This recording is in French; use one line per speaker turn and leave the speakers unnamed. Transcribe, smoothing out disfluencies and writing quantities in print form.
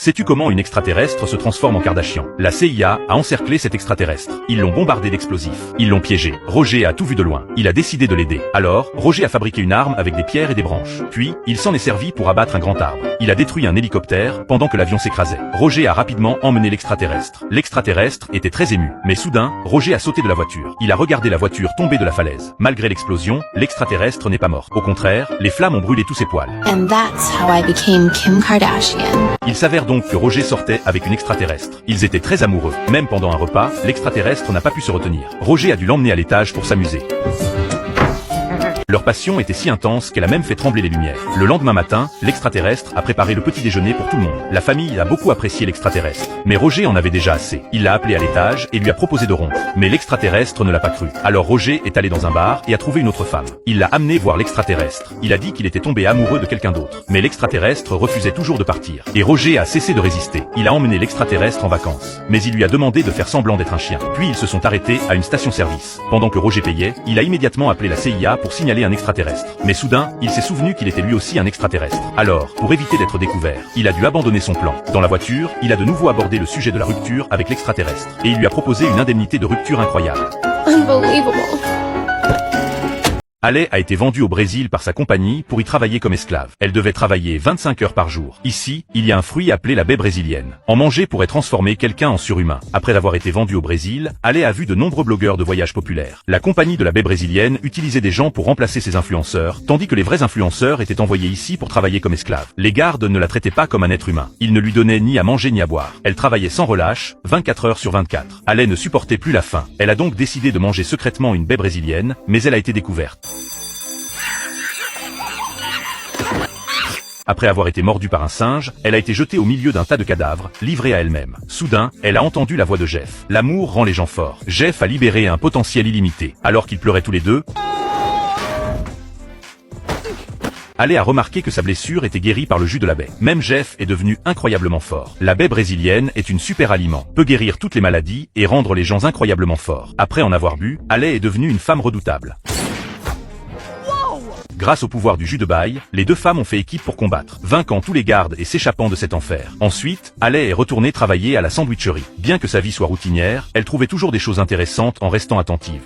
Sais-tu comment une extraterrestre se transforme en Kardashian? La CIA a encerclé cet extraterrestre. Ils l'ont bombardé d'explosifs. Ils l'ont piégé. Roger a tout vu de loin. Il a décidé de l'aider. Alors, Roger a fabriqué une arme avec des pierres et des branches. Puis, il s'en est servi pour abattre un grand arbre. Il a détruit un hélicoptère pendant que l'avion s'écrasait. Roger a rapidement emmené l'extraterrestre. L'extraterrestre était très ému. Mais soudain, Roger a sauté de la voiture. Il a regardé la voiture tomber de la falaise. Malgré l'explosion, l'extraterrestre n'est pas mort. Au contraire, les flammes ont brûlé tous ses poils.
And that's how I became Kim Kardashian.
Il s'avère donc que Roger sortait avec une extraterrestre. Ils étaient très amoureux. Même pendant un repas, l'extraterrestre n'a pas pu se retenir. Roger a dû l'emmener à l'étage pour s'amuser. Leur passion était si intense qu'elle a même fait trembler les lumières. Le lendemain matin, l'extraterrestre a préparé le petit déjeuner pour tout le monde. La famille a beaucoup apprécié l'extraterrestre. Mais Roger en avait déjà assez. Il l'a appelé à l'étage et lui a proposé de rompre. Mais l'extraterrestre ne l'a pas cru. Alors Roger est allé dans un bar et a trouvé une autre femme. Il l'a amené voir l'extraterrestre. Il a dit qu'il était tombé amoureux de quelqu'un d'autre. Mais l'extraterrestre refusait toujours de partir. Et Roger a cessé de résister. Il a emmené l'extraterrestre en vacances. Mais il lui a demandé de faire semblant d'être un chien. Puis ils se sont arrêtés à une station-service. Pendant que Roger payait, il a immédiatement appelé la CIA pour signaler un extraterrestre. Mais soudain, il s'est souvenu qu'il était lui aussi un extraterrestre. Alors, pour éviter d'être découvert, il a dû abandonner son plan. Dans la voiture, il a de nouveau abordé le sujet de la rupture avec l'extraterrestre. Et il lui a proposé une indemnité de rupture incroyable.
Unbelievable.
Alay a été vendue au Brésil par sa compagnie pour y travailler comme esclave. Elle devait travailler 25 heures par jour. Ici, il y a un fruit appelé la baie brésilienne. En manger pourrait transformer quelqu'un en surhumain. Après avoir été vendue au Brésil, Alay a vu de nombreux blogueurs de voyage populaires. La compagnie de la baie brésilienne utilisait des gens pour remplacer ses influenceurs, tandis que les vrais influenceurs étaient envoyés ici pour travailler comme esclaves. Les gardes ne la traitaient pas comme un être humain. Ils ne lui donnaient ni à manger ni à boire. Elle travaillait sans relâche, 24 heures sur 24. Alay ne supportait plus la faim. Elle a donc décidé de manger secrètement une baie brésilienne, mais elle a été découverte. Après avoir été mordue par un singe, elle a été jetée au milieu d'un tas de cadavres, livrée à elle-même. Soudain, elle a entendu la voix de Jeff. L'amour rend les gens forts. Jeff a libéré un potentiel illimité. Alors qu'ils pleuraient tous les deux, Alay a remarqué que sa blessure était guérie par le jus de la baie. Même Jeff est devenu incroyablement fort. La baie brésilienne est une super aliment, peut guérir toutes les maladies et rendre les gens incroyablement forts. Après en avoir bu, Alay est devenue une femme redoutable. Grâce au pouvoir du jus de bail, les deux femmes ont fait équipe pour combattre, vainquant tous les gardes et s'échappant de cet enfer. Ensuite, Alay est retournée travailler à la sandwicherie. Bien que sa vie soit routinière, elle trouvait toujours des choses intéressantes en restant attentive.